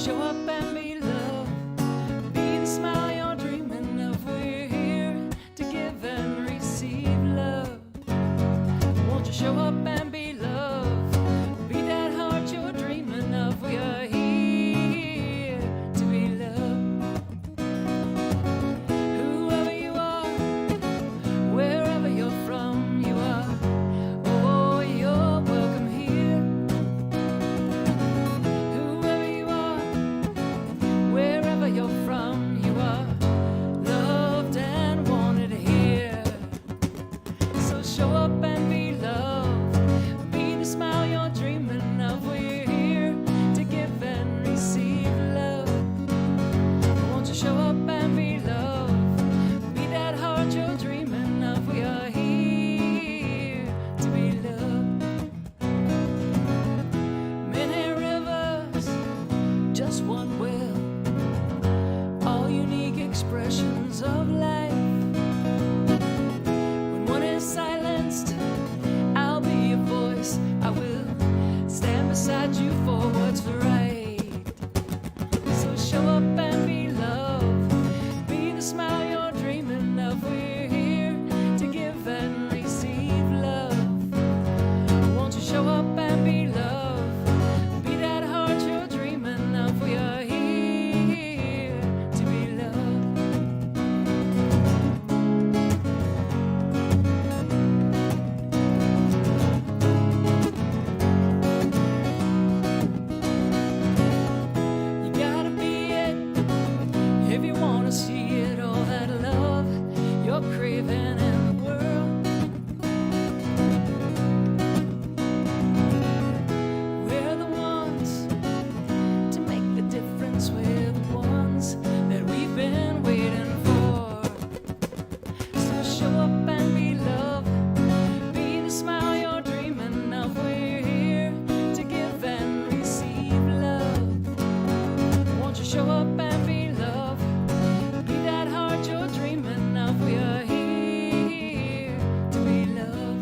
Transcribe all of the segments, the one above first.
show up and be love. Be the smile you're dreaming of. We're here to give and receive love. Won't you show up and be love? Be that heart you're dreaming of. We are here to be love. Whoever you are, wherever you're from, you are. Oh, you're welcome here. Whoever you are, wherever you're from, you are loved and wanted here. So show up and be love. Be the smile you're dreaming of. We're here to give and receive love. Won't you show up and be love? Be that heart you're dreaming of. We are here to be love. Many rivers, just one well. All unique expressions of life. When one is silenced, I'll be a voice. I will stand beside you for what's right. So show up and be love. Be the smile you're dreaming of. We're here to give and receive love. Won't you show up and be love? Be that heart you're dreaming of. We are here to be love. You gotta be it if you wanna see it. All that love you're craving in the world. We're the ones to make the difference. We're the ones that we've been waiting for. So show up and be love. Be the smile you're dreaming of. We're here to give and receive love. Won't you show up and be love? Be that heart you're dreaming of. We are here to be love.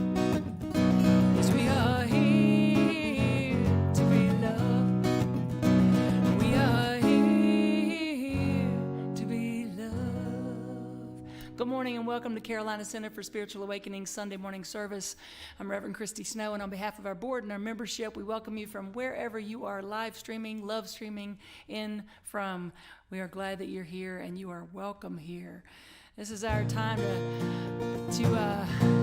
Yes, we are here to be love. We are here to be love. Good morning and welcome to Carolina Center for Spiritual Awakening Sunday morning service. I'm Reverend Christy Snow, and on behalf of our board and our membership, we welcome you from wherever you are live streaming, love streaming in from. We are glad that you're here and you are welcome here. This is our time to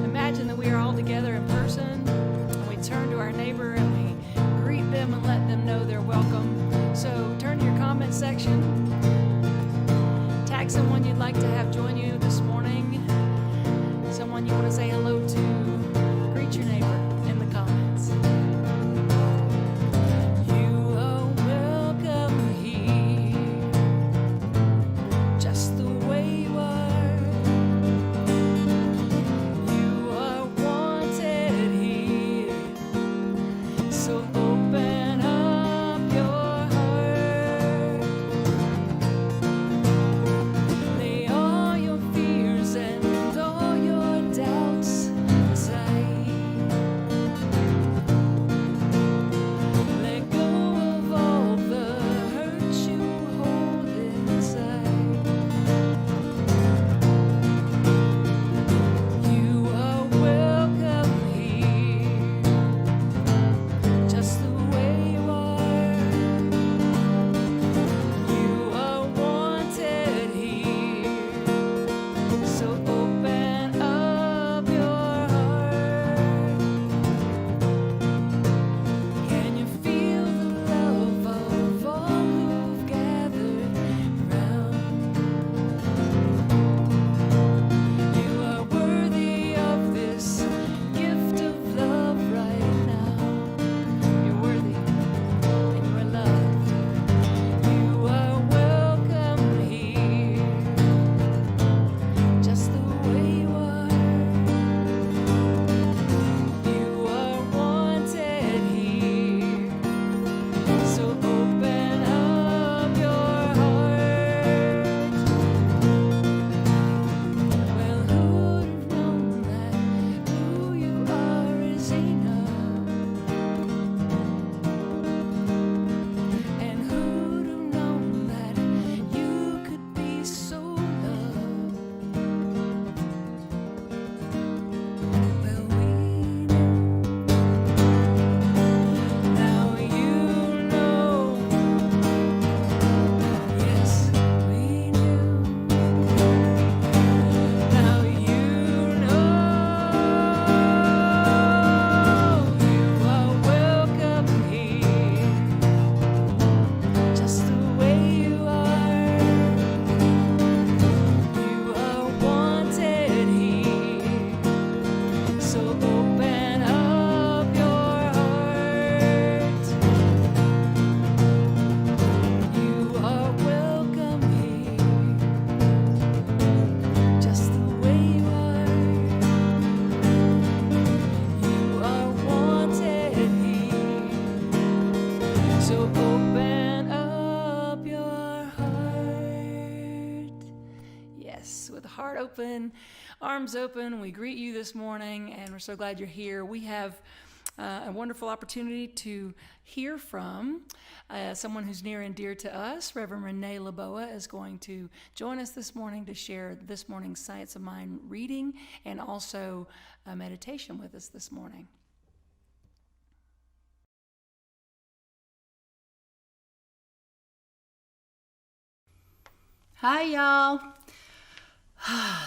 imagine that we are all together in person, and we turn to our neighbor and we greet them and let them know they're welcome. So turn to your comment section. Tag someone you'd like to have join you this morning. Someone you want to say hello to. Greet your neighbor in the comments. You are welcome here, just the way you are. You are wanted here, so open up your heart. Lay all your fears and all your doubts aside. Let go of all the hurt you hold inside. You are welcome here, just heart open, arms open. We greet you this morning, and we're so glad you're here. We have a wonderful opportunity to hear from someone who's near and dear to us. Reverend Renee Laboa is going to join us this morning to share this morning's Science of Mind reading and also a meditation with us this morning. Hi, y'all.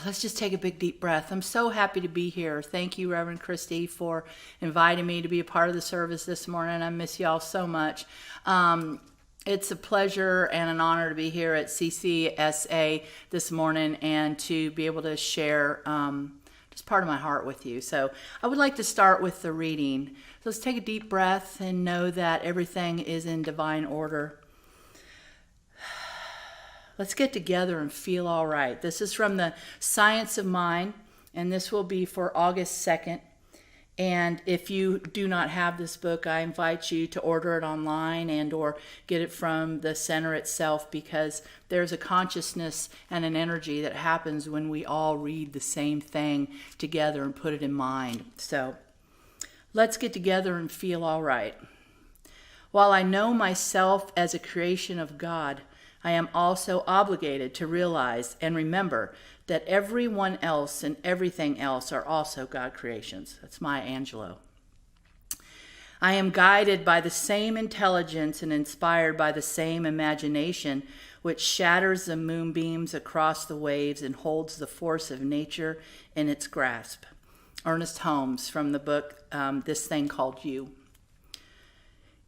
Let's just take a big, deep breath. I'm so happy to be here. Thank you, Reverend Christy, for inviting me to be a part of the service this morning. I miss y'all so much. It's a pleasure and an honor to be here at CCSA this morning and to be able to share just part of my heart with you. So I would like to start with the reading. So let's take a deep breath and know that everything is in divine order. Let's get together and feel all right. This is from the Science of Mind, and this will be for August 2nd. And if you do not have this book, I invite you to order it online and or get it from the center itself, because there's a consciousness and an energy that happens when we all read the same thing together and put it in mind. So let's get together and feel all right. While I know myself as a creation of God, I am also obligated to realize and remember that everyone else and everything else are also God creations. That's Maya Angelou. I am guided by the same intelligence and inspired by the same imagination which shatters the moonbeams across the waves and holds the force of nature in its grasp. Ernest Holmes, from the book This Thing Called You.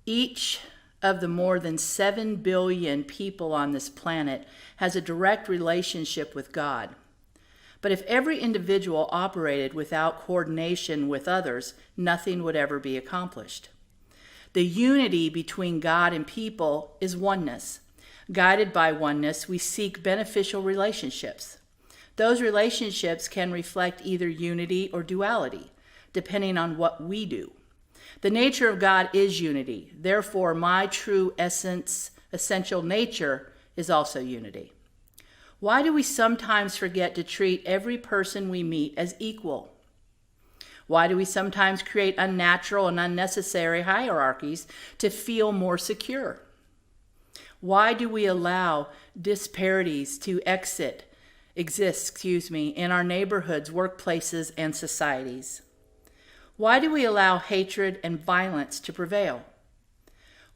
Each of the more than 7 billion people on this planet has a direct relationship with God. But if every individual operated without coordination with others, nothing would ever be accomplished. The unity between God and people is oneness. Guided by oneness, we seek beneficial relationships. Those relationships can reflect either unity or duality, depending on what we do. The nature of God is unity. Therefore, my true essence, essential nature, is also unity. Why do we sometimes forget to treat every person we meet as equal? Why do we sometimes create unnatural and unnecessary hierarchies to feel more secure? Why do we allow disparities to exist in our neighborhoods, workplaces, and societies? Why do we allow hatred and violence to prevail?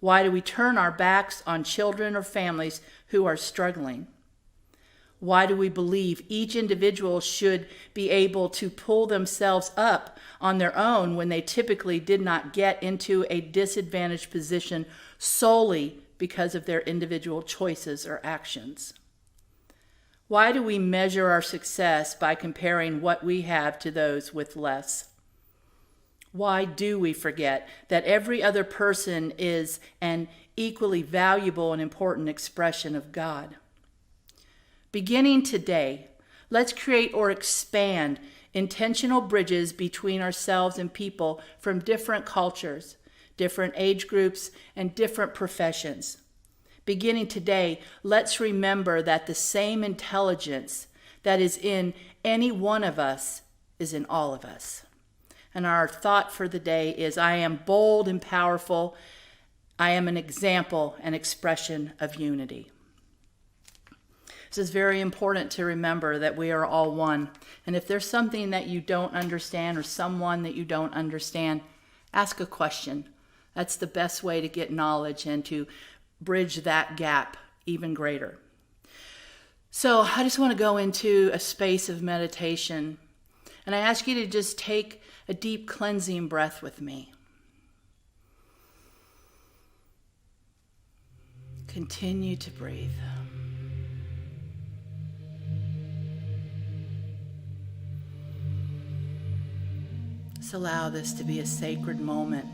Why do we turn our backs on children or families who are struggling? Why do we believe each individual should be able to pull themselves up on their own when they typically did not get into a disadvantaged position solely because of their individual choices or actions? Why do we measure our success by comparing what we have to those with less? Why do we forget that every other person is an equally valuable and important expression of God? Beginning today, let's create or expand intentional bridges between ourselves and people from different cultures, different age groups, and different professions. Beginning today, let's remember that the same intelligence that is in any one of us is in all of us. And our thought for the day is, I am bold and powerful. I am an example and expression of unity. This is very important to remember that we are all one. And if there's something that you don't understand or someone that you don't understand, ask a question. That's the best way to get knowledge and to bridge that gap even greater. So I just want to go into a space of meditation. And I ask you to just take a deep cleansing breath with me. Continue to breathe. Just allow this to be a sacred moment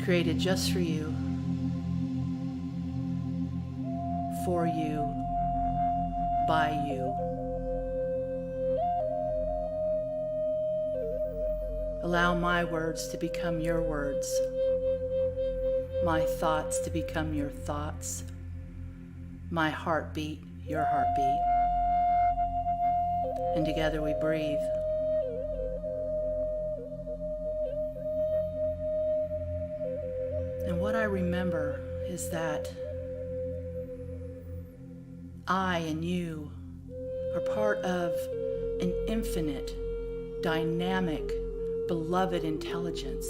created just for you, by you. Allow my words to become your words, my thoughts to become your thoughts, my heartbeat, your heartbeat. and together we breathe. And what I remember is that I and you are part of an infinite, dynamic, beloved intelligence.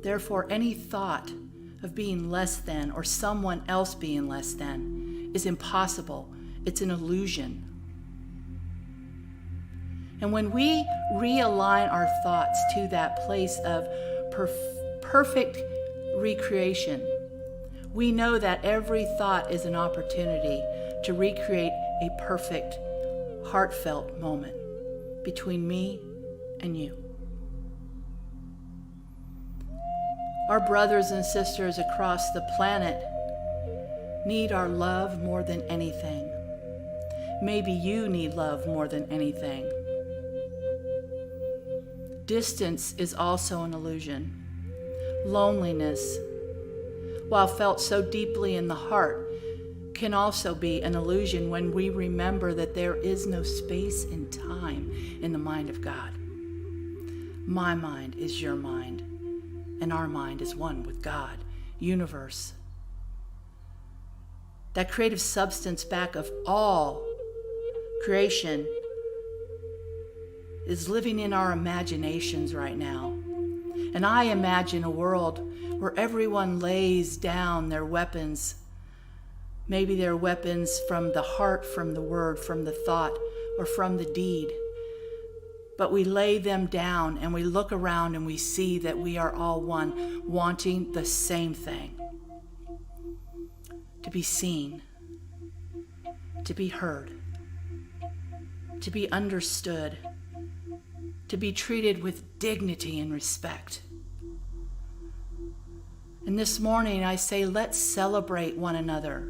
Therefore, any thought of being less than or someone else being less than is impossible. It's an illusion. And when we realign our thoughts to that place of perfect recreation, we know that every thought is an opportunity to recreate a perfect, heartfelt moment between me and you. Our brothers and sisters across the planet need our love more than anything. Maybe you need love more than anything. Distance is also an illusion. Loneliness, while felt so deeply in the heart, can also be an illusion when we remember that there is no space and time in the mind of God. My mind is your mind, and our mind is one with God, universe. That creative substance back of all creation is living in our imaginations right now. And I imagine a world where everyone lays down their weapons, maybe their weapons from the heart, from the word, from the thought, or from the deed. But we lay them down and we look around and we see that we are all one, wanting the same thing. To be seen, to be heard, to be understood, to be treated with dignity and respect. And this morning I say, let's celebrate one another.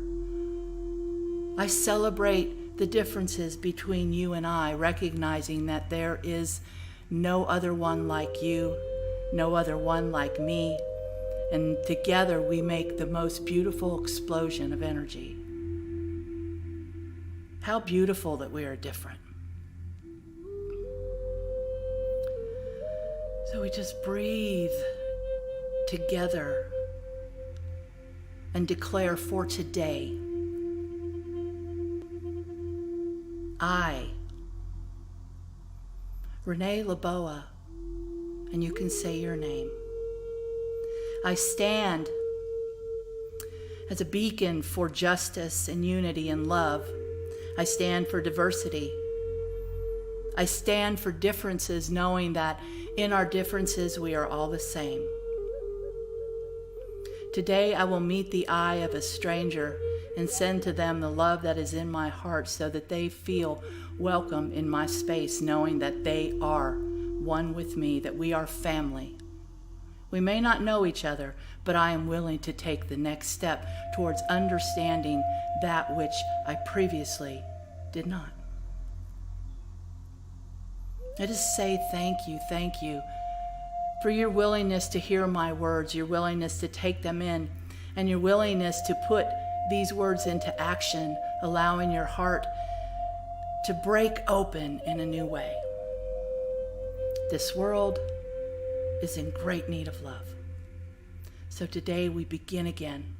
I celebrate the differences between you and I, recognizing that there is no other one like you, no other one like me, and together we make the most beautiful explosion of energy. How beautiful that we are different. So we just breathe together and declare for today, I, Renee Laboa, and you can say your name. I stand as a beacon for justice and unity and love. I stand for diversity. I stand for differences, knowing that in our differences we are all the same. Today I will meet the eye of a stranger and send to them the love that is in my heart so that they feel welcome in my space, knowing that they are one with me, that we are family. We may not know each other, but I am willing to take the next step towards understanding that which I previously did not. I just say thank you for your willingness to hear my words, your willingness to take them in, and your willingness to put these words into action, allowing your heart to break open in a new way. This world is in great need of love. So today we begin again.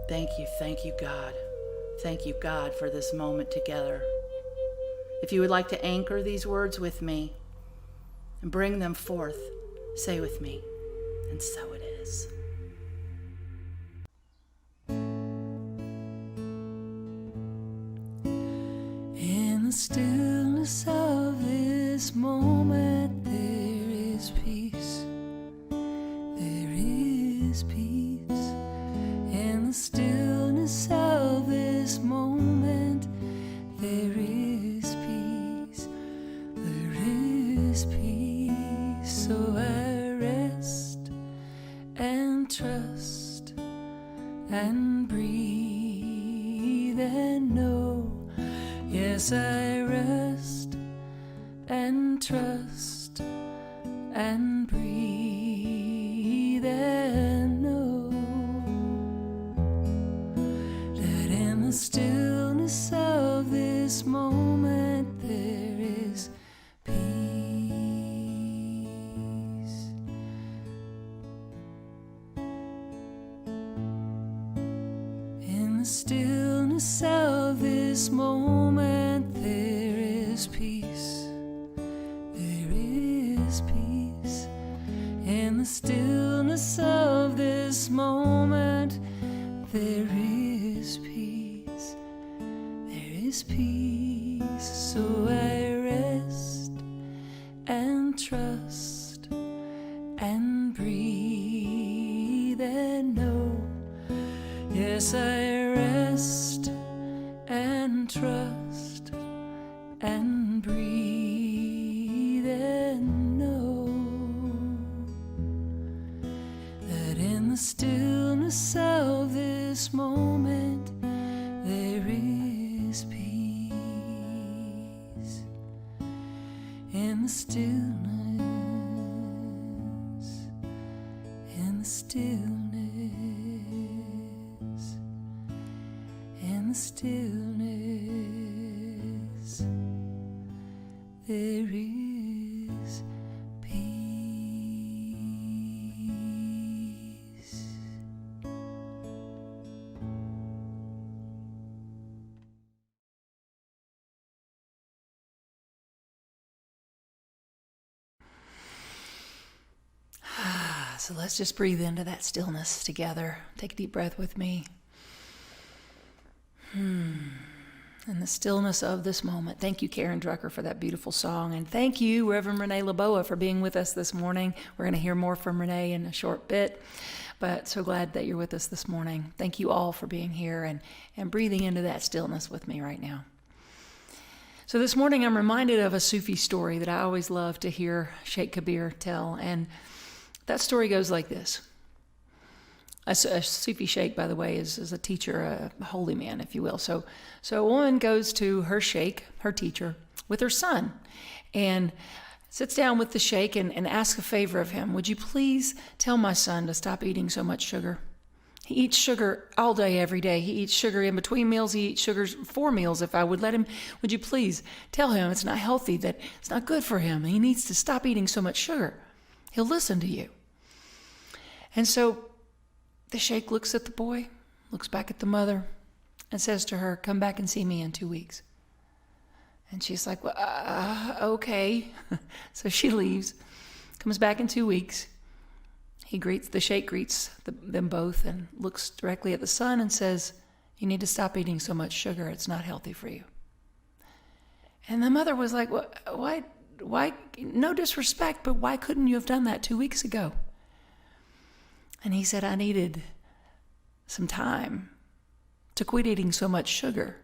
Thank you, God. Thank you, God, for this moment together. If you would like to anchor these words with me and bring them forth, say with me, and so it is. In the stillness of this moment, there is peace. There is peace. In the stillness of this moment, there is peace. There is peace. So I rest and trust and breathe and know. Yes, I rest and trust and breathe and know that in the still stillness of this moment, there is peace. There is peace. In the stillness of this moment, there is peace. There is peace. So I rest and trust and breathe and know. Yes, I rest and trust and breathe and know that in the stillness of this moment there is peace. In the stillness, in the stillness, in the stillness, there is peace. So let's just breathe into that stillness together. Take a deep breath with me. In the stillness of this moment. Thank you, Karen Drucker, for that beautiful song. And thank you, Reverend Renee Laboa, for being with us this morning. We're going to hear more from Renee in a short bit, but so glad that you're with us this morning. Thank you all for being here and breathing into that stillness with me right now. So this morning I'm reminded of a Sufi story that I always love to hear Sheikh Kabir tell. And that story goes like this. A Sufi sheikh, by the way, is a teacher, a holy man, if you will. So a woman goes to her sheikh, her teacher, with her son, and sits down with the sheikh and asks a favor of him. Would you please tell my son to stop eating so much sugar? He eats sugar all day, every day. He eats sugar in between meals. He eats sugar 4 meals. If I would let him, would you please tell him it's not healthy, that it's not good for him. He needs to stop eating so much sugar. He'll listen to you. And so the sheikh looks at the boy, looks back at the mother, and says to her, come back and see me in 2 weeks. And she's like, well, okay. So she leaves, comes back in 2 weeks. The sheikh greets them both and looks directly at the son and says, you need to stop eating so much sugar. It's not healthy for you. And the mother was like, well, why, no disrespect, but why couldn't you have done that 2 weeks ago? And he said, I needed some time to quit eating so much sugar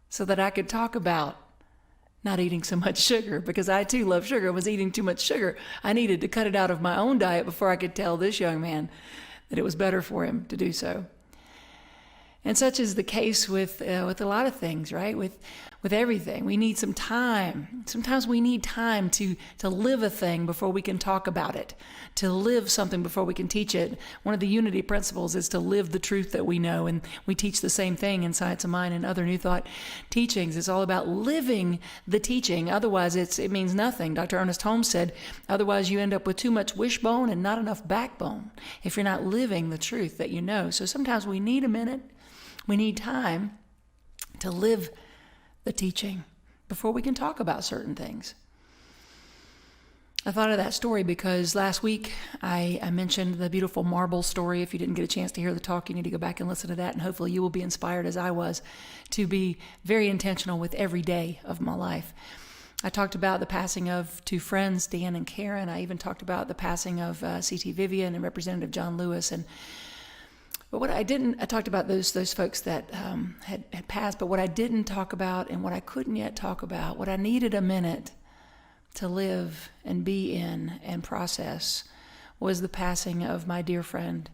so that I could talk about not eating so much sugar, because I too love sugar, was eating too much sugar. I needed to cut it out of my own diet before I could tell this young man that it was better for him to do so. And such is the case with a lot of things, right? With everything. We need some time. Sometimes we need time to live a thing before we can talk about it, to live something before we can teach it. One of the unity principles is to live the truth that we know, and we teach the same thing in Science of Mind and other New Thought teachings. It's all about living the teaching. Otherwise, it means nothing. Dr. Ernest Holmes said, otherwise you end up with too much wishbone and not enough backbone if you're not living the truth that you know. So sometimes we need a minute. We need time to live the teaching before we can talk about certain things. I thought of that story because last week I mentioned the beautiful marble story. If you didn't get a chance to hear the talk, you need to go back and listen to that, and hopefully you will be inspired as I was to be very intentional with every day of my life. I talked about the passing of 2 friends, Dan and Karen. I even talked about the passing of C.T. Vivian and Representative John Lewis. But what I talked about those folks that had passed, but what I didn't talk about and what I couldn't yet talk about, what I needed a minute to live and be in and process, was the passing of my dear friend,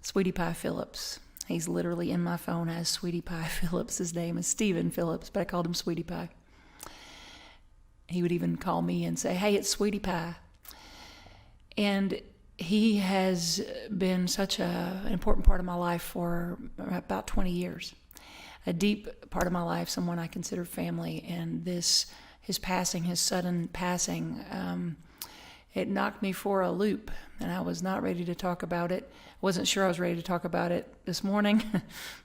Sweetie Pie Phillips. He's literally in my phone as Sweetie Pie Phillips. His name is Stephen Phillips, but I called him Sweetie Pie. He would even call me and say, hey, it's Sweetie Pie. And he has been such an important part of my life for about 20 years. A deep part of my life, someone I consider family. And his passing, his sudden passing, it knocked me for a loop, and I was not ready to talk about it. Wasn't sure I was ready to talk about it this morning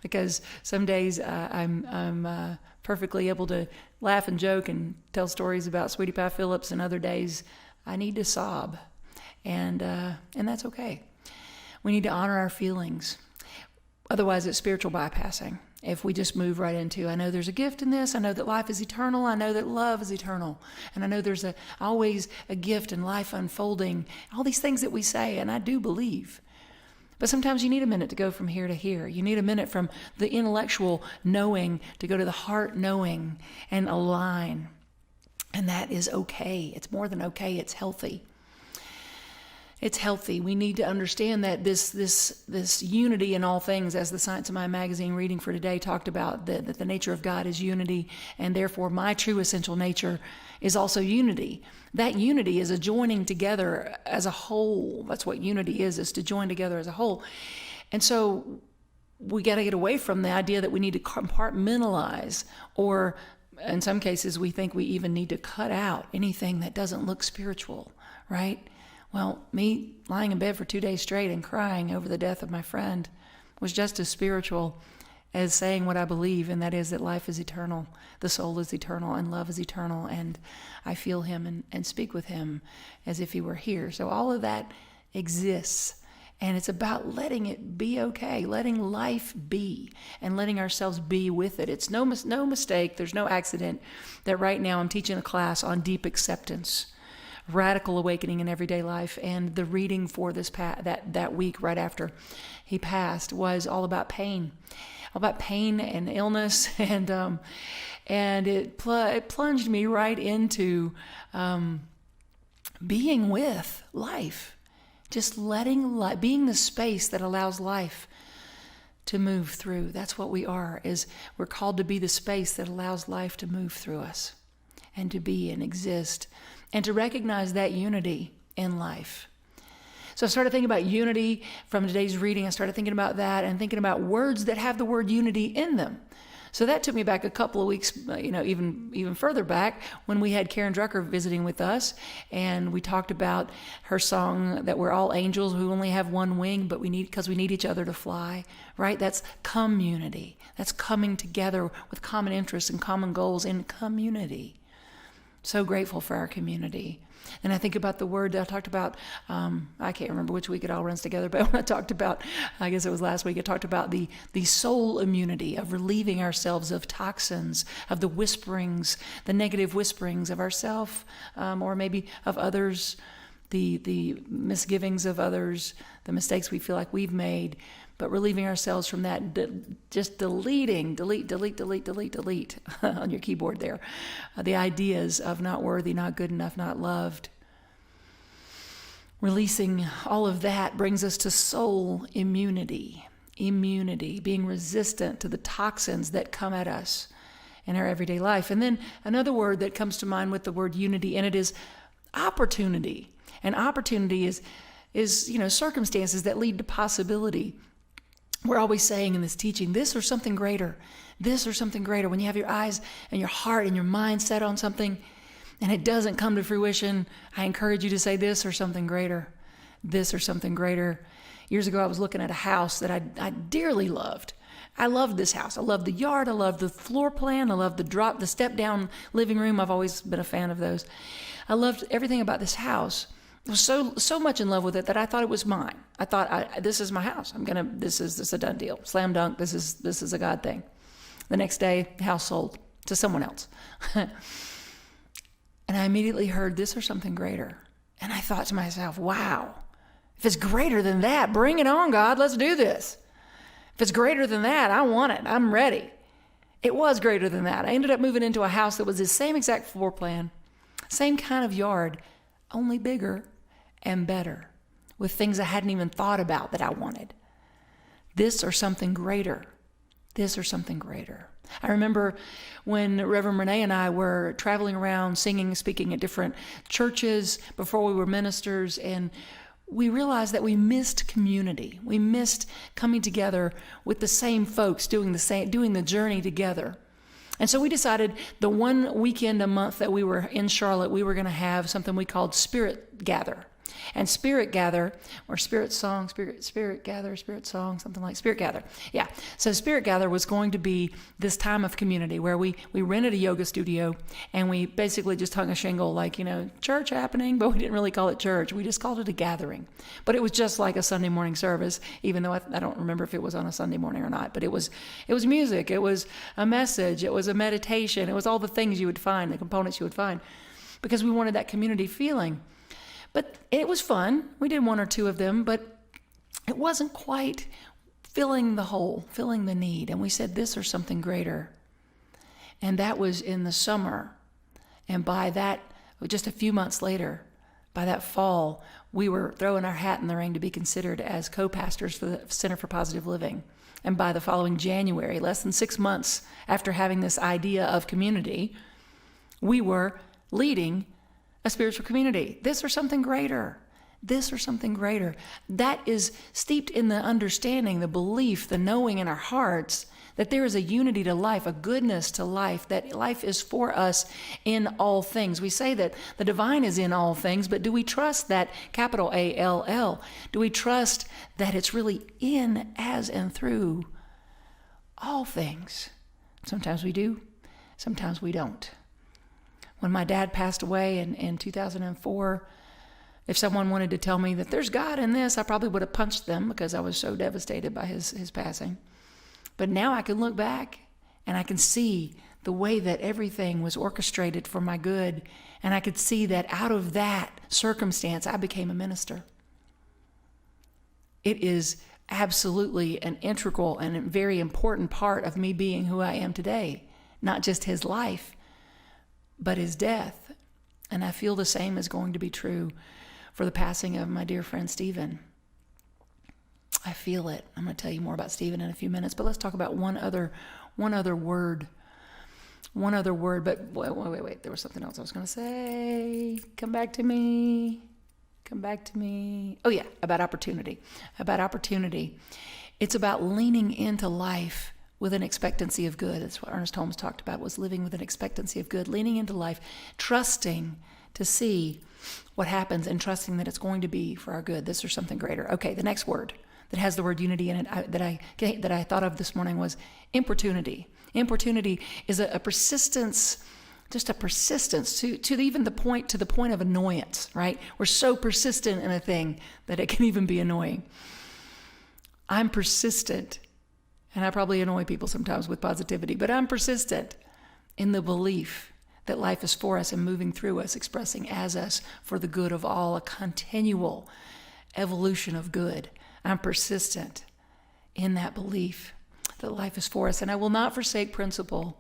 because some days I'm perfectly able to laugh and joke and tell stories about Sweetie Pie Phillips, and other days I need to sob, and that's okay. We need to honor our feelings. Otherwise, it's spiritual bypassing. If we just move right into, I know there's a gift in this, I know that life is eternal, I know that love is eternal, and I know there's always a gift in life unfolding, all these things that we say, and I do believe. But sometimes you need a minute to go from here to here. You need a minute from the intellectual knowing to go to the heart knowing and align. And that is okay. It's more than okay. It's healthy. It's healthy. We need to understand that this unity in all things, as the Science of Mind magazine reading for today talked about, that the nature of God is unity, and therefore my true essential nature is also unity. That unity is a joining together as a whole. That's what unity is to join together as a whole. And so we got to get away from the idea that we need to compartmentalize, or in some cases we think we even need to cut out anything that doesn't look spiritual, right? Well, me lying in bed for 2 days straight and crying over the death of my friend was just as spiritual as saying what I believe, and that is that life is eternal, the soul is eternal, and love is eternal, and I feel him and speak with him as if he were here. So all of that exists, and it's about letting it be okay, letting life be, and letting ourselves be with it. It's no mistake, there's no accident that right now I'm teaching a class on deep acceptance, radical awakening in everyday life, and the reading for this that week right after he passed was all about pain and illness, and it plunged me right into being with life, just letting being the space that allows life to move through. That's what we are. Is we're called to be the space that allows life to move through us, and to be and exist, and to recognize that unity in life. So I started thinking about unity from today's reading. I started thinking about that and thinking about words that have the word unity in them. So that took me back a couple of weeks, even further back when we had Karen Drucker visiting with us, and we talked about her song that we're all angels who only have one wing, but we need each other to fly, right? That's community. That's coming together with common interests and common goals in community. So grateful for our community. And I think about the word that I talked about, I can't remember which week it all runs together, but when I talked about, I guess it was last week, I talked about the soul immunity of relieving ourselves of toxins, of the whisperings, the negative whisperings of ourself, or maybe of others, the misgivings of others, the mistakes we feel like we've made, but relieving ourselves from that, just delete on your keyboard there, the ideas of not worthy, not good enough, not loved. Releasing all of that brings us to soul immunity, being resistant to the toxins that come at us in our everyday life. And then another word that comes to mind with the word unity, and it is opportunity. And opportunity is circumstances that lead to possibility. We're always saying in this teaching, this or something greater, this or something greater. When you have your eyes and your heart and your mind set on something and it doesn't come to fruition, I encourage you to say this or something greater, this or something greater. Years ago, I was looking at a house that I dearly loved. I loved this house. I loved the yard. I loved the floor plan. I loved the step down living room. I've always been a fan of those. I loved everything about this house. I was so much in love with it that I thought it was mine. I thought, this is my house. This is a done deal. Slam dunk. This is a God thing. The next day, the house sold to someone else. And I immediately heard this or something greater. And I thought to myself, wow, if it's greater than that, bring it on, God. Let's do this. If it's greater than that, I want it. I'm ready. It was greater than that. I ended up moving into a house that was the same exact floor plan, same kind of yard, only bigger and better, with things I hadn't even thought about that I wanted. This or something greater. This or something greater. I remember when Reverend Renee and I were traveling around singing, speaking at different churches before we were ministers, and we realized that we missed community. We missed coming together with the same folks, doing the journey together. And so we decided the one weekend a month that we were in Charlotte, we were going to have something we called Spirit Gather. And Spirit Gather, or Spirit Song, Spirit Gather, Spirit Song, something like Spirit Gather. Yeah. So Spirit Gather was going to be this time of community where we rented a yoga studio and we basically just hung a shingle like, church happening, but we didn't really call it church. We just called it a gathering. But it was just like a Sunday morning service, even though I don't remember if it was on a Sunday morning or not. But it was music. It was a message. It was a meditation. It was all the things you would find, the components you would find, because we wanted that community feeling. But it was fun. We did one or two of them, but it wasn't quite filling the hole, filling the need. And we said this or something greater. And that was in the summer. And by that, just a few months later, by that fall, we were throwing our hat in the ring to be considered as co-pastors for the Center for Positive Living. And by the following January, less than 6 months after having this idea of community, we were leading a spiritual community. This or something greater. This or something greater. That is steeped in the understanding, the belief, the knowing in our hearts that there is a unity to life, a goodness to life, that life is for us in all things. We say that the divine is in all things, but do we trust that, capital A-L-L? Do we trust that it's really in, as, and through all things? Sometimes we do, sometimes we don't. When my dad passed away in 2004, if someone wanted to tell me that there's God in this, I probably would have punched them because I was so devastated by his passing. But now I can look back and I can see the way that everything was orchestrated for my good. And I could see that out of that circumstance, I became a minister. It is absolutely an integral and a very important part of me being who I am today. Not just his life, but his death. And I feel the same is going to be true for the passing of my dear friend Stephen. I feel it. I'm going to tell you more about Stephen in a few minutes, but let's talk about one other word. One other word, but wait. There was something else I was going to say. Come back to me. Oh yeah, about opportunity. It's about leaning into life with an expectancy of good. That's what Ernest Holmes talked about, was living with an expectancy of good, leaning into life, trusting to see what happens and trusting that it's going to be for our good, this or something greater. Okay, the next word that has the word unity in it that I thought of this morning was importunity. Importunity is a persistence, just a persistence to even the point of annoyance, right? We're so persistent in a thing that it can even be annoying. I'm persistent. And I probably annoy people sometimes with positivity, but I'm persistent in the belief that life is for us and moving through us, expressing as us for the good of all, a continual evolution of good. I'm persistent in that belief that life is for us. And I will not forsake principle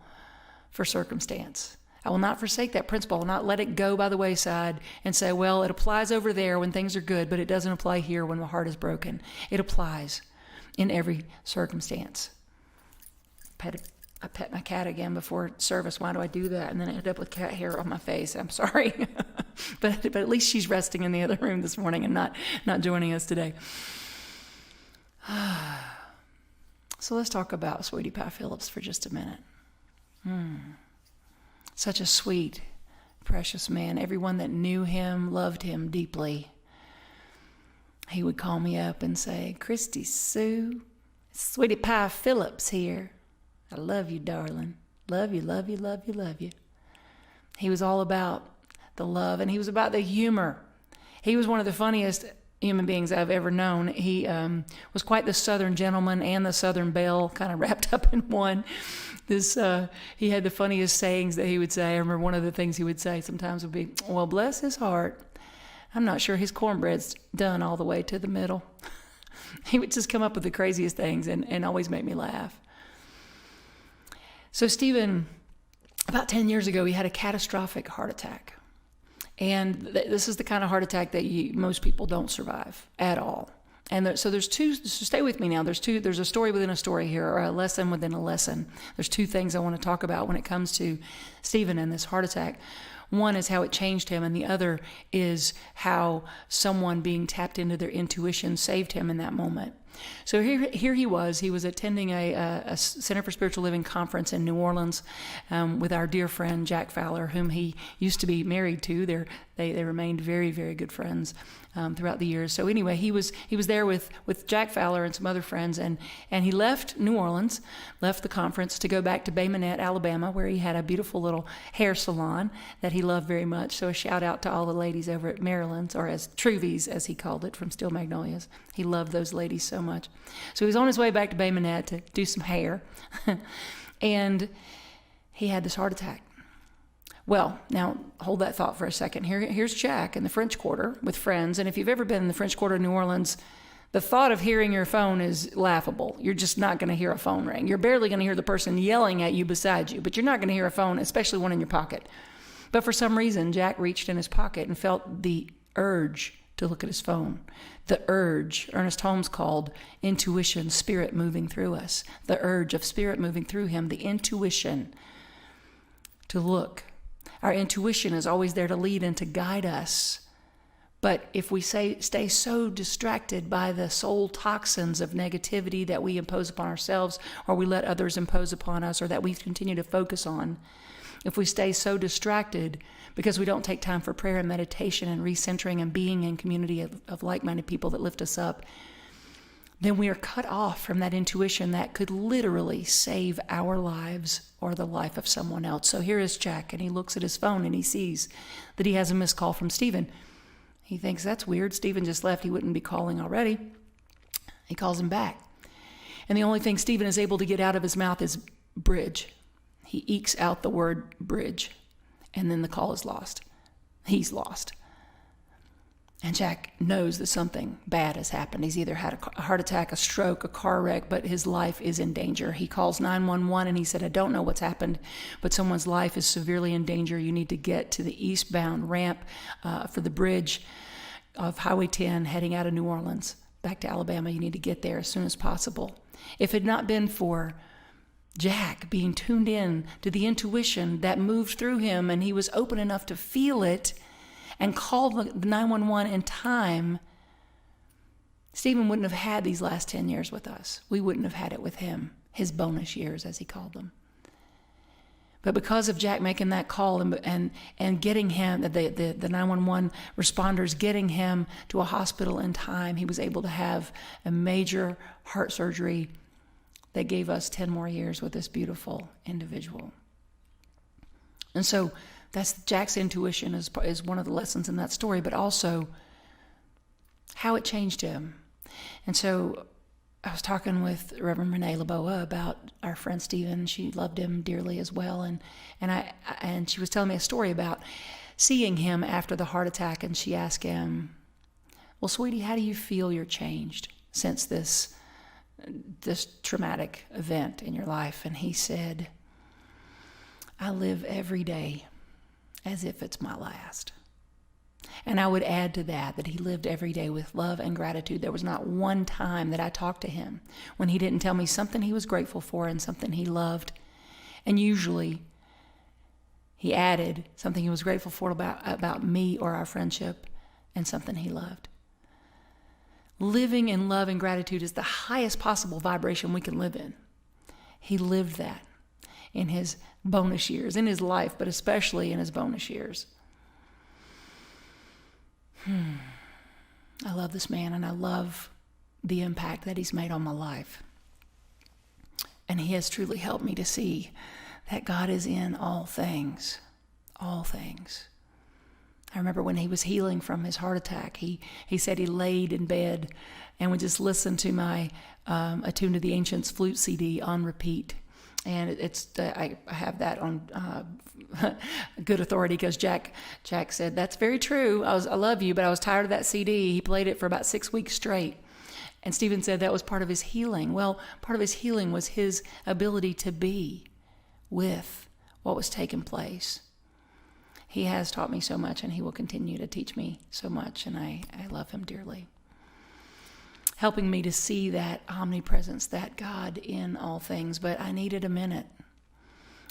for circumstance. I will not forsake that principle. I will not let it go by the wayside and say, well, it applies over there when things are good, but it doesn't apply here when my heart is broken. It applies in every circumstance. I pet my cat again before service. Why do I do that? And then I end up with cat hair on my face. I'm sorry. but at least she's resting in the other room this morning and not joining us today. So let's talk about Sweetie Pie Phillips for just a minute. Such a sweet, precious man. Everyone that knew him loved him deeply. He would call me up and say, Christy Sue, Sweetie Pie Phillips here. I love you, darling. Love you, love you, love you, love you. He was all about the love, and he was about the humor. He was one of the funniest human beings I've ever known. He was quite the Southern gentleman and the Southern belle, kind of wrapped up in one. He had the funniest sayings that he would say. I remember one of the things he would say sometimes would be, well, bless his heart, I'm not sure his cornbread's done all the way to the middle. He would just come up with the craziest things and always make me laugh. So Stephen, about 10 years ago, he had a catastrophic heart attack. And this is the kind of heart attack that most people don't survive at all. And so there's two, so stay with me now. There's a story within a story here, or a lesson within a lesson. There's two things I want to talk about when it comes to Stephen and this heart attack. One is how it changed him, and the other is how someone being tapped into their intuition saved him in that moment. So here he was attending a Center for Spiritual Living conference in New Orleans with our dear friend Jack Fowler, whom he used to be married to. They remained very, very good friends throughout the years. So anyway, he was there with Jack Fowler and some other friends, and he left New Orleans, left the conference to go back to Bay Minette, Alabama, where he had a beautiful little hair salon that he loved very much. So a shout out to all the ladies over at Maryland's, or as Truvies, as he called it, from Steel Magnolias. He loved those ladies so much. So he was on his way back to Bay Minette to do some hair, and he had this heart attack. Well, now hold that thought for a second. Here's Jack in the French Quarter with friends, and if you've ever been in the French Quarter of New Orleans, the thought of hearing your phone is laughable. You're just not going to hear a phone ring. You're barely going to hear the person yelling at you beside you, but you're not going to hear a phone, especially one in your pocket. But for some reason, Jack reached in his pocket and felt the urge to look at his phone. The urge, Ernest Holmes called intuition, spirit moving through us. The urge of spirit moving through him, the intuition to look. Our intuition is always there to lead and to guide us. But if we stay so distracted by the soul toxins of negativity that we impose upon ourselves, or we let others impose upon us, or that we continue to focus on, if we stay so distracted because we don't take time for prayer and meditation and recentering and being in community of like-minded people that lift us up, then we are cut off from that intuition that could literally save our lives or the life of someone else. So here is Jack, and he looks at his phone and he sees that he has a missed call from Stephen. He thinks, that's weird. Stephen just left. He wouldn't be calling already. He calls him back. And the only thing Stephen is able to get out of his mouth is bridge. He ekes out the word bridge, and then the call is lost. He's lost. And Jack knows that something bad has happened. He's either had a heart attack, a stroke, a car wreck, but his life is in danger. He calls 911 and he said, I don't know what's happened, but someone's life is severely in danger. You need to get to the eastbound ramp for the bridge of Highway 10 heading out of New Orleans back to Alabama. You need to get there as soon as possible. If it had not been for Jack being tuned in to the intuition that moved through him, and he was open enough to feel it and call the 911 in time, Stephen wouldn't have had these last 10 years with us. We wouldn't have had it with him, his bonus years, as he called them. But because of Jack making that call and getting him, the 911 responders getting him to a hospital in time, he was able to have a major heart surgery that gave us 10 more years with this beautiful individual. And so that's Jack's intuition is one of the lessons in that story, but also how it changed him. And so I was talking with Reverend Renee Laboa about our friend Stephen. She loved him dearly as well, and she was telling me a story about seeing him after the heart attack, and she asked him, well, sweetie, how do you feel you're changed since this traumatic event in your life? And he said, I live every day as if it's my last. And I would add to that he lived every day with love and gratitude. There was not one time that I talked to him when he didn't tell me something he was grateful for and something he loved. And usually he added something he was grateful for about me or our friendship and something he loved. Living in love and gratitude is the highest possible vibration we can live in. He lived that in his bonus years, in his life, but especially in his bonus years. I love this man, and I love the impact that he's made on my life. And he has truly helped me to see that God is in all things, all things. I remember when he was healing from his heart attack, he said he laid in bed and would just listen to my Attuned to the Ancients flute CD on repeat. And I have that on good authority because Jack said, that's very true. I love you, but I was tired of that CD. He played it for about 6 weeks straight. And Stephen said that was part of his healing. Well, part of his healing was his ability to be with what was taking place. He has taught me so much, and he will continue to teach me so much, and I love him dearly. Helping me to see that omnipresence, that God in all things. But I needed a minute.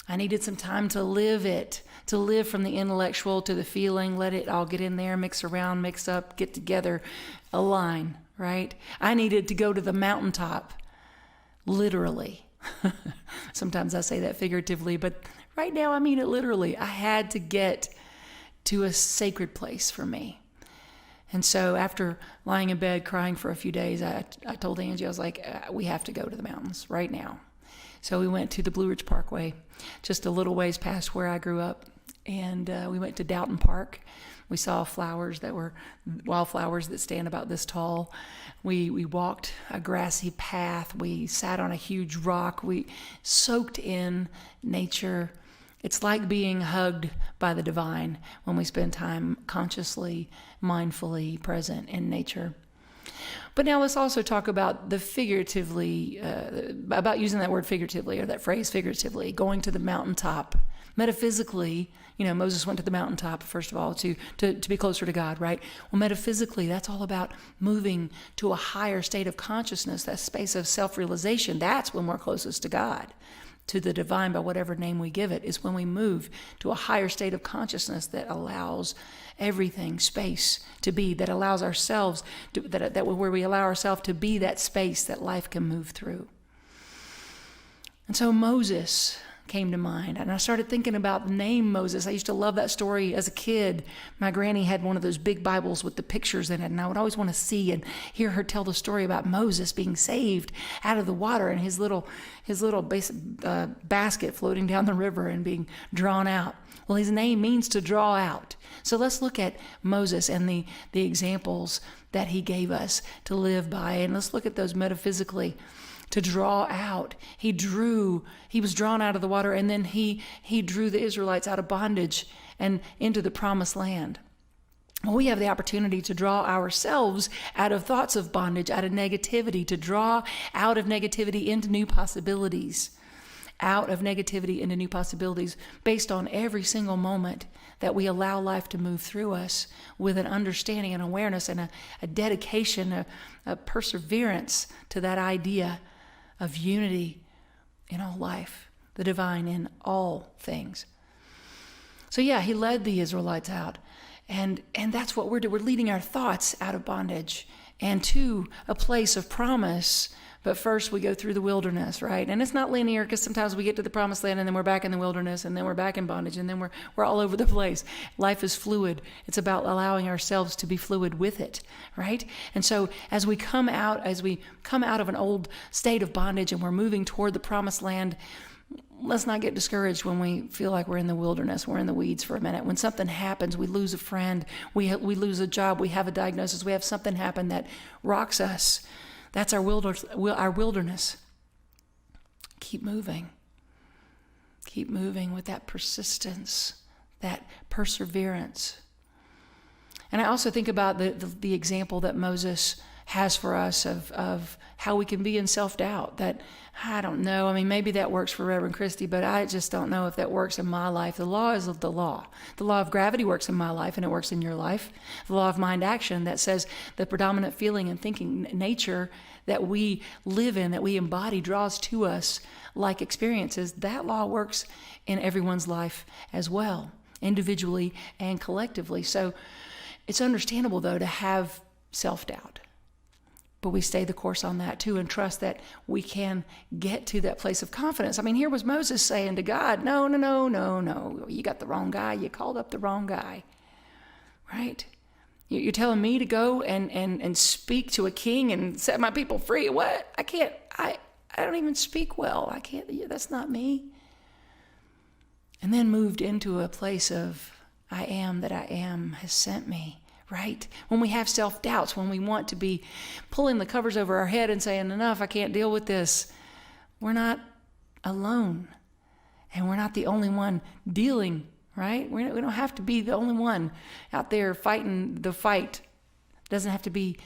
I needed some time to live it, to live from the intellectual to the feeling, let it all get in there, mix around, mix up, get together, align, right? I needed to go to the mountaintop, literally. Sometimes I say that figuratively, but right now I mean it literally. I had to get to a sacred place for me. And so after lying in bed crying for a few days, I told Angie, I was like, we have to go to the mountains right now. So we went to the Blue Ridge Parkway, just a little ways past where I grew up. And we went to Doughton Park. We saw flowers that were wildflowers that stand about this tall. We walked a grassy path. We sat on a huge rock. We soaked in nature. It's like being hugged by the divine when we spend time consciously, mindfully present in nature. But now let's also talk about the figuratively, about using that word figuratively, or that phrase figuratively, going to the mountaintop. Metaphysically, Moses went to the mountaintop, first of all, to be closer to God, right? Well, metaphysically, that's all about moving to a higher state of consciousness, that space of self-realization. That's when we're closest to God, to the divine, by whatever name we give it, is when we move to a higher state of consciousness that allows everything space to be, that allows ourselves to, where we allow ourselves to be that space that life can move through. And so Moses came to mind, and I started thinking about the name Moses. I used to love that story as a kid. My granny had one of those big Bibles with the pictures in it, and I would always want to see and hear her tell the story about Moses being saved out of the water and his little basket floating down the river and being drawn out. Well, his name means to draw out. So let's look at Moses and the examples that he gave us to live by, and let's look at those metaphysically. To draw out. He was drawn out of the water, and then he drew the Israelites out of bondage and into the promised land. Well, we have the opportunity to draw ourselves out of thoughts of bondage, out of negativity, to draw out of negativity into new possibilities, based on every single moment that we allow life to move through us with an understanding and awareness and a dedication, a perseverance to that idea of unity in all life, the divine in all things. So yeah, he led the Israelites out. And that's what we're doing. We're leading our thoughts out of bondage and to a place of promise. But first we go through the wilderness, right? And it's not linear, because sometimes we get to the promised land and then we're back in the wilderness and then we're back in bondage and then we're all over the place. Life is fluid. It's about allowing ourselves to be fluid with it, right? And so as we come out of an old state of bondage and we're moving toward the promised land, let's not get discouraged when we feel like we're in the wilderness, we're in the weeds for a minute. When something happens, we lose a friend, we lose a job, we have a diagnosis, we have something happen that rocks us. That's our wilderness. Keep moving. Keep moving with that persistence, that perseverance. And I also think about the example that Moses has for us of how we can be in self-doubt. That, I don't know, I mean, maybe that works for Reverend Christy, but I just don't know if that works in my life. The law is the law. The law of gravity works in my life, and it works in your life. The law of mind action that says the predominant feeling and thinking nature that we live in, that we embody, draws to us like experiences. That law works in everyone's life as well, individually and collectively. So it's understandable, though, to have self-doubt. But we stay the course on that too and trust that we can get to that place of confidence. I mean, here was Moses saying to God, no, you got the wrong guy. You called up the wrong guy, right? You're telling me to go and speak to a king and set my people free. What? I can't, I don't even speak well. I can't, that's not me. And then moved into a place of, I am that I am has sent me. Right? When we have self-doubts, when we want to be pulling the covers over our head and saying, enough, I can't deal with this, we're not alone. And we're not the only one dealing, right? We don't have to be the only one out there fighting the fight. It doesn't have to be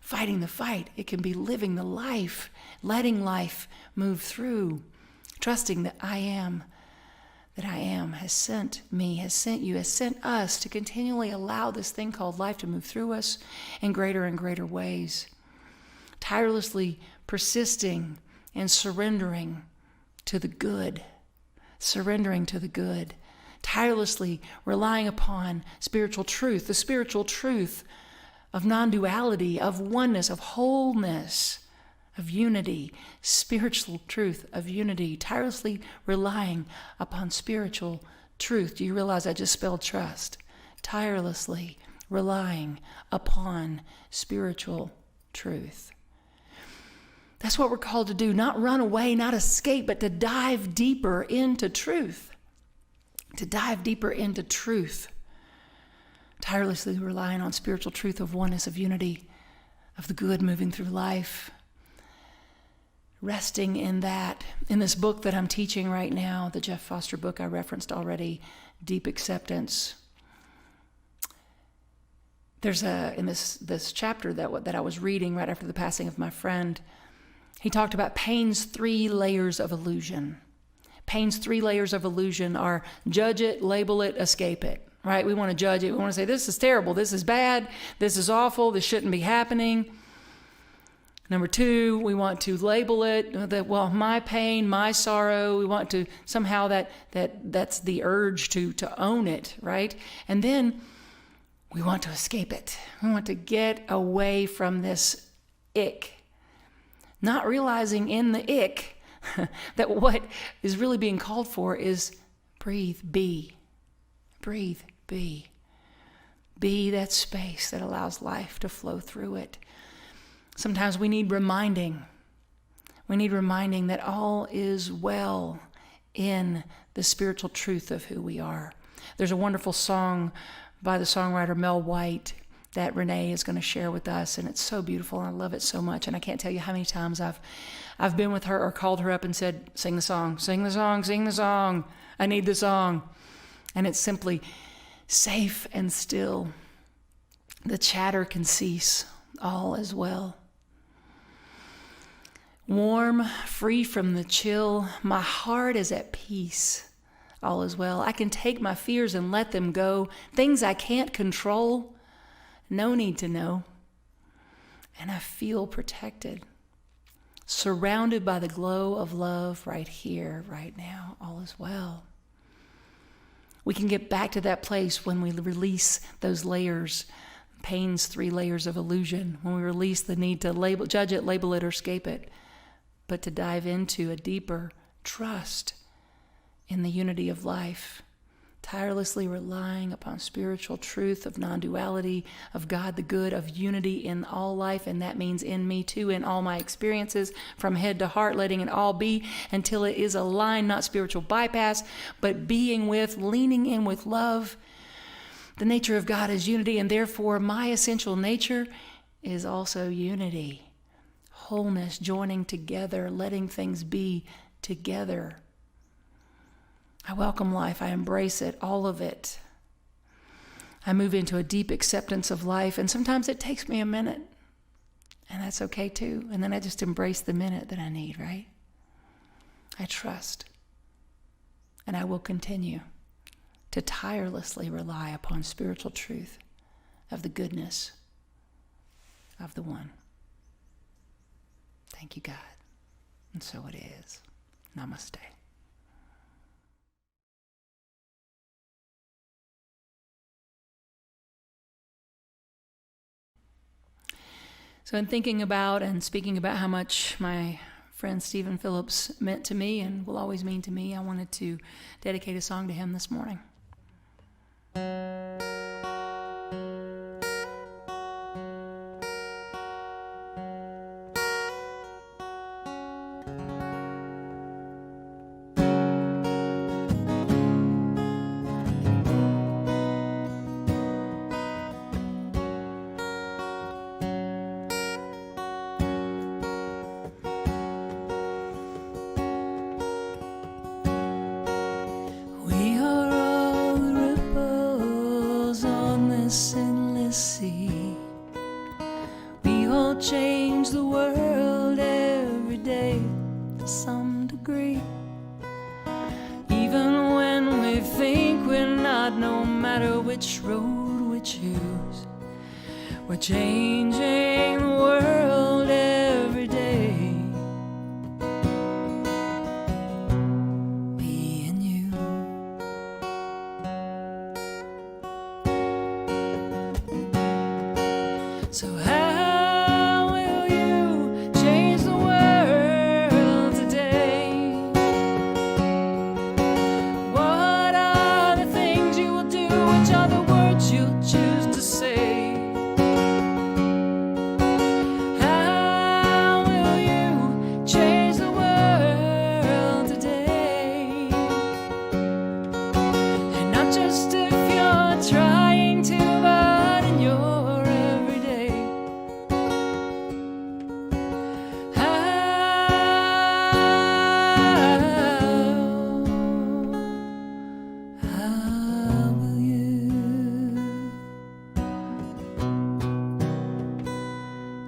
fighting the fight. It can be living the life, letting life move through, trusting that I am has sent me, has sent you, has sent us to continually allow this thing called life to move through us in greater and greater ways. Tirelessly persisting and surrendering to the good. surrendering to the good, tirelessly relying upon spiritual truth, the spiritual truth of non-duality, of oneness, of wholeness, of unity, spiritual truth of unity, tirelessly relying upon spiritual truth. Do you realize I just spelled trust? Tirelessly relying upon spiritual truth. That's what we're called to do, not run away, not escape, but to dive deeper into truth. To dive deeper into truth. Tirelessly relying on spiritual truth of oneness, of unity, of the good moving through life. Resting in that. In this book that I'm teaching right now, the Jeff Foster book I referenced already, Deep Acceptance. There's in this chapter that I was reading right after the passing of my friend, he talked about pain's 3 layers of illusion. Pain's 3 layers of illusion are judge it, label it, escape it, right? We want to judge it. We want to say, this is terrible. This is bad. This is awful. This shouldn't be happening. Number 2, we want to label it, my pain, my sorrow. We want to somehow that's the urge to own it, right? And then we want to escape it. We want to get away from this ick. Not realizing in the ick that what is really being called for is breathe, be. Breathe, be. Be that space that allows life to flow through it. Sometimes we need reminding. We need reminding that all is well in the spiritual truth of who we are. There's a wonderful song by the songwriter Mel White that Renee is going to share with us, and it's so beautiful, and I love it so much, and I can't tell you how many times I've been with her or called her up and said, sing the song, sing the song, sing the song, I need the song. And it's simply, safe and still, the chatter can cease, all is well. Warm, free from the chill, my heart is at peace, all is well. I can take my fears and let them go, things I can't control, no need to know. And I feel protected, surrounded by the glow of love right here, right now, all is well. We can get back to that place when we release those layers, pain's 3 layers of illusion, when we release the need to judge it, label it, or escape it, but to dive into a deeper trust in the unity of life, tirelessly relying upon spiritual truth of non-duality, of God the good, of unity in all life, and that means in me too, in all my experiences, from head to heart, letting it all be until it is aligned, not spiritual bypass, but being with, leaning in with love. The nature of God is unity, and therefore my essential nature is also unity. Wholeness, joining together, letting things be together. I welcome life. I embrace it, all of it. I move into a deep acceptance of life, and sometimes it takes me a minute, and that's okay too. And then I just embrace the minute that I need, right? I trust, and I will continue to tirelessly rely upon spiritual truth of the goodness of the one. Thank you, God. And so it is. Namaste. So in thinking about and speaking about how much my friend Stephen Phillips meant to me and will always mean to me, I wanted to dedicate a song to him this morning. We are all the ripples on this endless sea. We all change the world every day to some degree. Even when we think we're not, no matter which road we choose, we're changing the world every day. Me and you. So how will you change the world today? What are the things you will do? Which are the words you'll choose to say? How will you change the world today? And not just if you're trying to, but in your everyday. How will you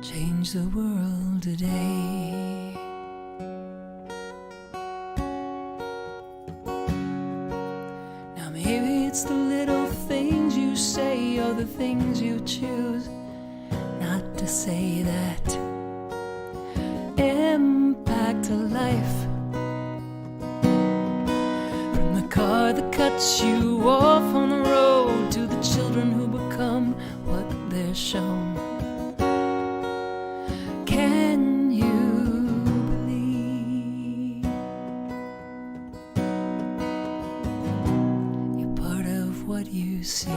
change the world today? Now maybe it's the little things you say or the things you choose not to say that impact a life. From the car that cuts you off on the road to the children who become what they're shown. Can you believe you're part of what you see?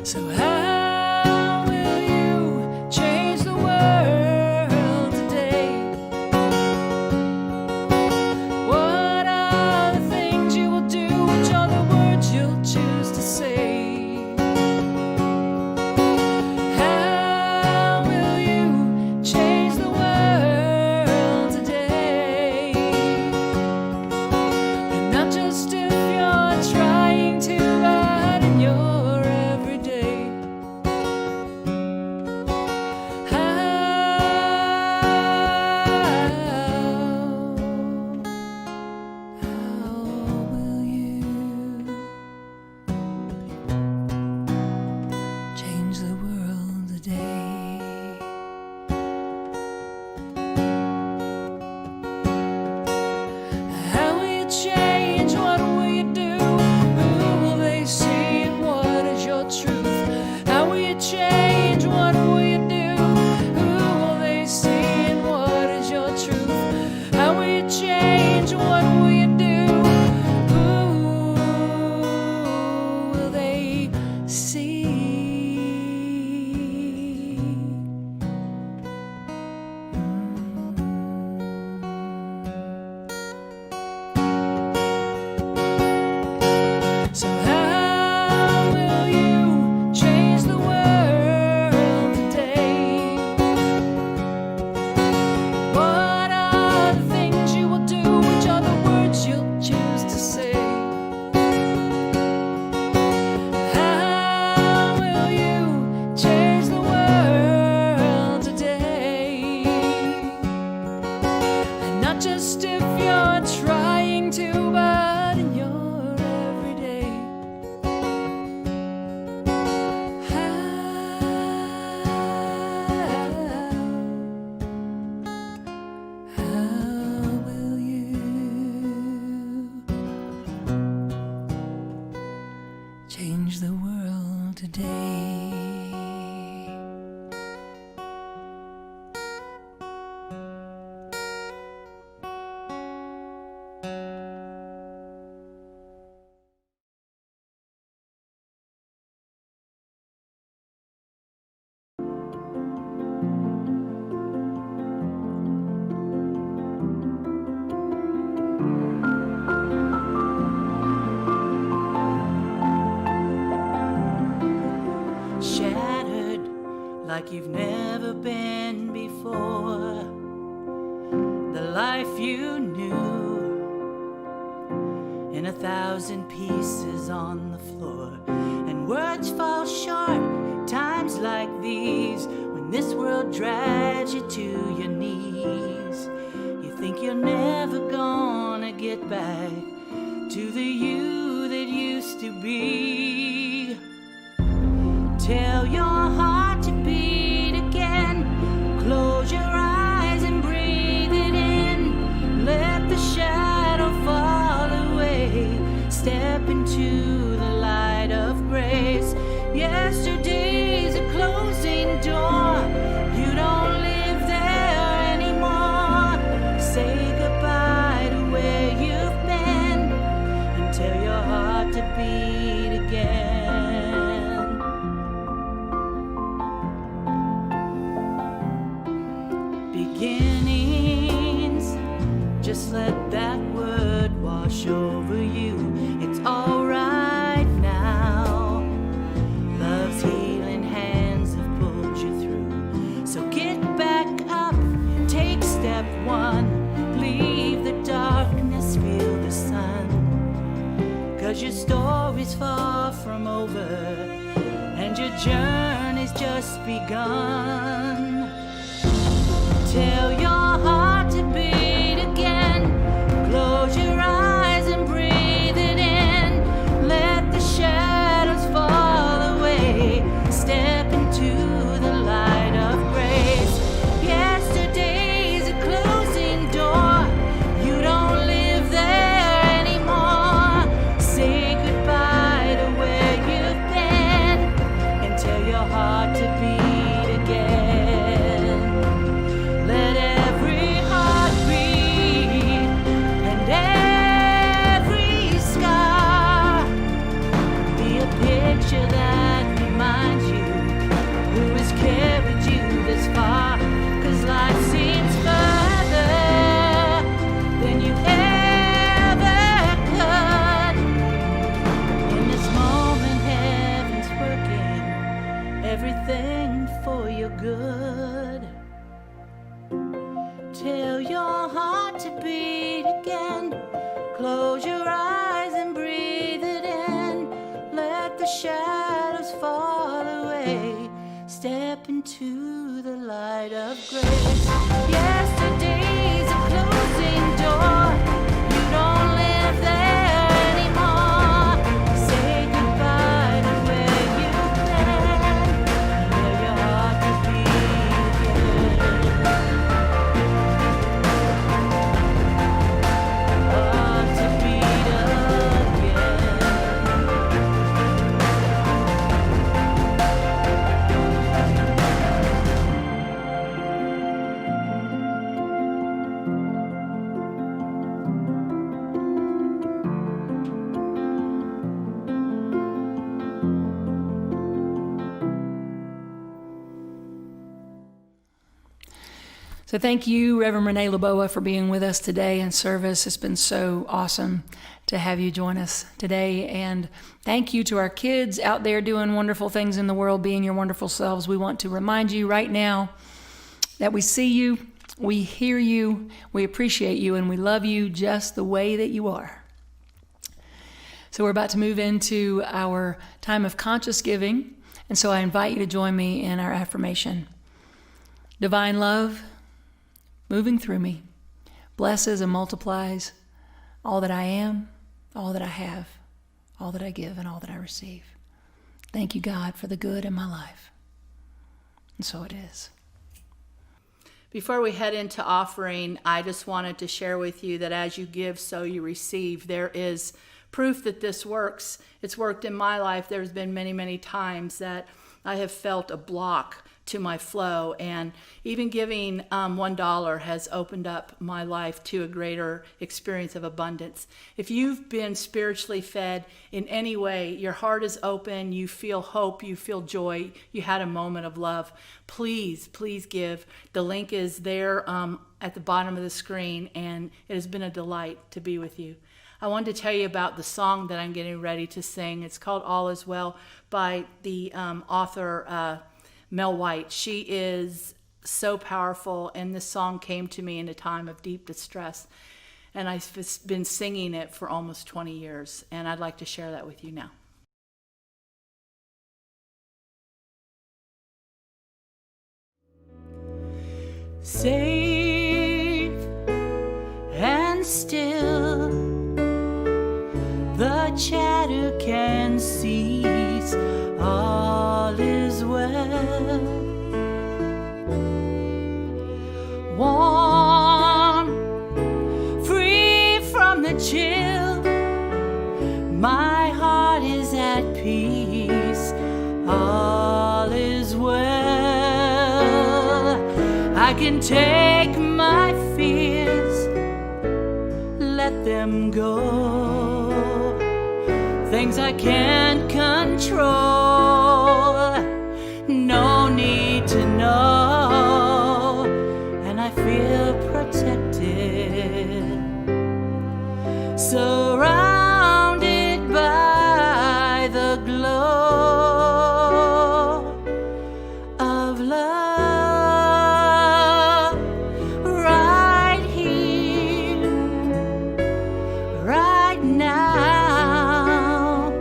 So how will you change the world today? What are the things you will do? Which are the words you'll choose to say? How will you change the world today? And not just if you're trying to, but in your everyday. How will you change the world today? How will you change? What will you do? Who will they see and what is your truth? How will you change? What will you do? Who will they see and what is your truth? How will you change? What will you do? Who will they see? So how will you change the world today? What are the things you will do? Which are the words you'll choose to say? How will you change the world today? And not just if you're trying to, but in your everyday. How will you change the world today? Shattered like you've never been before. The life you knew in 1,000 pieces on the floor. And words fall short times like these, when this world drags you to your knees. You think you're never gonna get back to the you that used to be. Tell your heart to beat again. Close your eyes and breathe it in. Let the shadow fall away. Step into beat again. Beginnings, just let that word wash over you. It's all right now. Love's healing hands have pulled you through. So get back up, take step one. Leave the darkness, feel the sun. 'Cause your story's far from over, and your journey's just begun. Tell your heart to beat again. Close your eyes and breathe it in. Let the shadows fall away. Step into the light of grace. Yesterday's a closing door. You don't live there anymore. Say goodbye to where you've been, and tell your heart to beat again. Let every heartbeat and every scar be a picture that reminds you who has carried you this far. 'Cause life seems further than you ever could. In this moment, heaven's working everything for your good. Tell your heart to beat again. Close your eyes and breathe it in. Let the shadows fall away. Step into the light of grace. Yesterday's a closing door. You don't live there anymore. Say goodbye to where you've been. Tell your heart to beat again. Heart to beat again. So thank you, Reverend Renee Laboa, for being with us today in service. It's been so awesome to have you join us today. And thank you to our kids out there doing wonderful things in the world, being your wonderful selves. We want to remind you right now that we see you, we hear you, we appreciate you, and we love you just the way that you are. So we're about to move into our time of conscious giving. And so I invite you to join me in our affirmation. Divine love, moving through me, blesses and multiplies all that I am, all that I have, all that I give, and all that I receive. Thank you, God, for the good in my life. And so it is. Before we head into offering, I just wanted to share with you that as you give, so you receive. There is proof that this works. It's worked in my life. There's been many, many times that I have felt a block to my flow, and even giving $1 has opened up my life to a greater experience of abundance. If you've been spiritually fed in any way, your heart is open, you feel hope, you feel joy, you had a moment of love, please give. The link is there at the bottom of the screen, and it has been a delight to be with you. I wanted to tell you about the song that I'm getting ready to sing. It's called All Is Well by the author Mel White. She is so powerful, and this song came to me in a time of deep distress, and I've been singing it for almost 20 years, and I'd like to share that with you now. Safe and still, the chatter can cease. All is well. Warm, free from the chill, my heart is at peace. All is well. I can take my fears, let them go. things I can't control. No need to know, and I feel protected, surrounded by the glow of love. Right here, right now,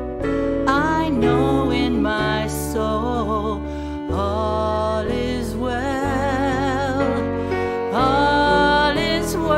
I know in my soul all is well, all is well.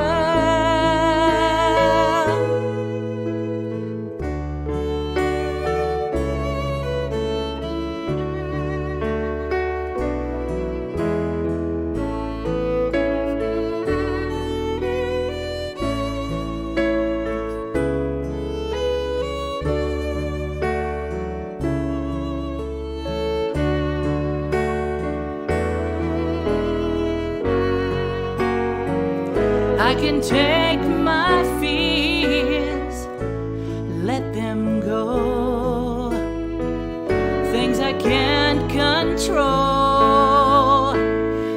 I can take my fears, let them go. Things I can't control,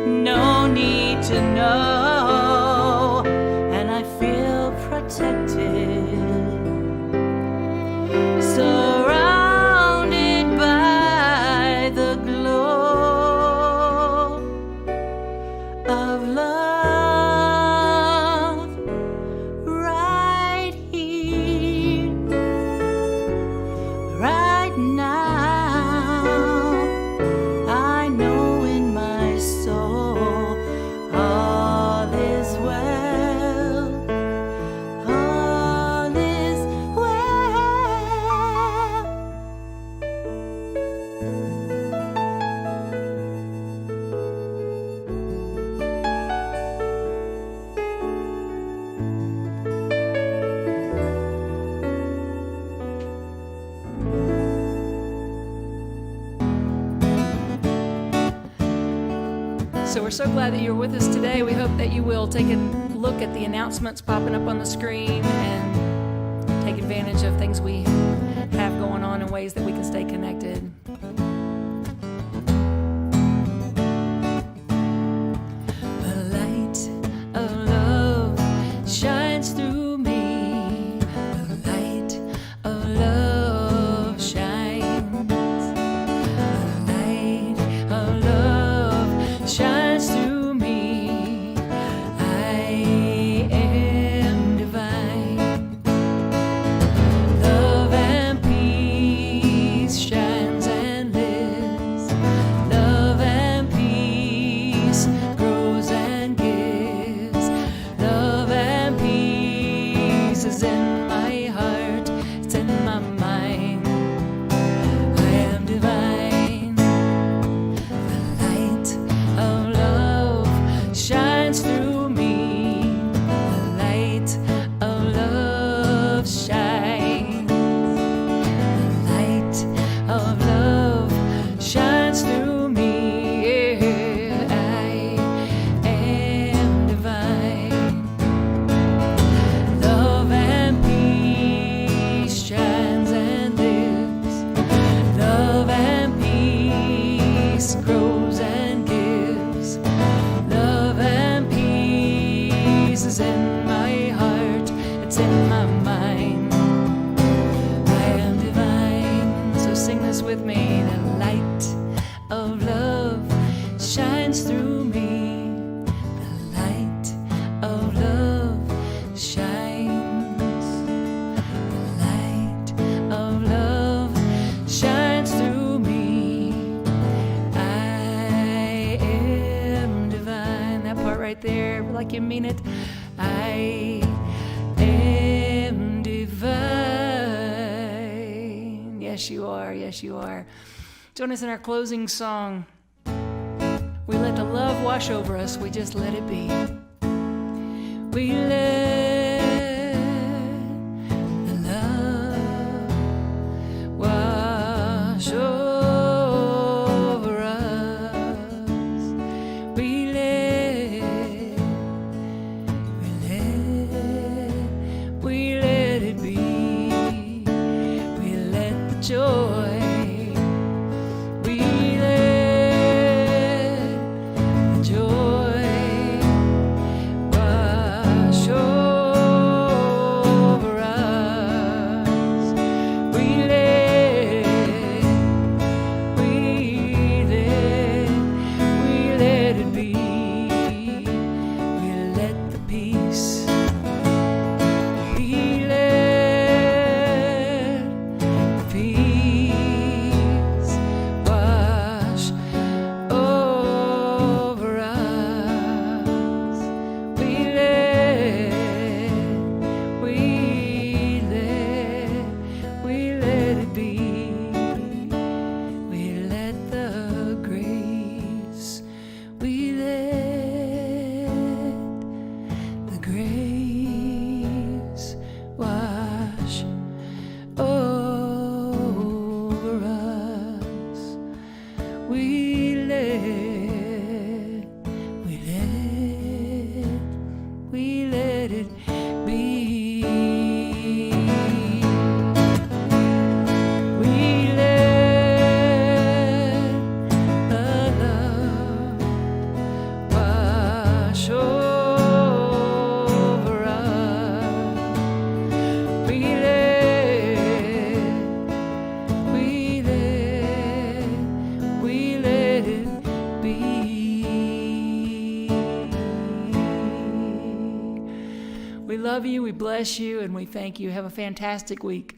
no need to know, and I feel protected, surrounded by the glow of love. So we're so glad that you're with us today. We hope that you will take a look at the announcements popping up on the screen and take advantage of things we have going on in ways that we can stay connected. The light of love shines through me. The light of love shines. The light of love shines through me. I am divine. Love and peace shines and lives. Love and peace grows and gives. Love and peace is in my heart. It's in my mind. I am divine. The light of love shines through me. The light of love shines. The light of love shines through me. Yeah, I am divine. Love and peace shines and lives. Love and peace grows and gives. Love and peace is in my heart. It's in my mind. I am divine. So sing this with me. The light of love shines through me. The light of love shines. The light of love shines through me. I am divine. That part right there, like you mean it. I am divine. Yes, you are. Yes, you are. Join us in our closing song. We let the love wash over us. We just let it be. We let the love wash over us. We let it be. We let We love you, we bless you, and we thank you. Have a fantastic week.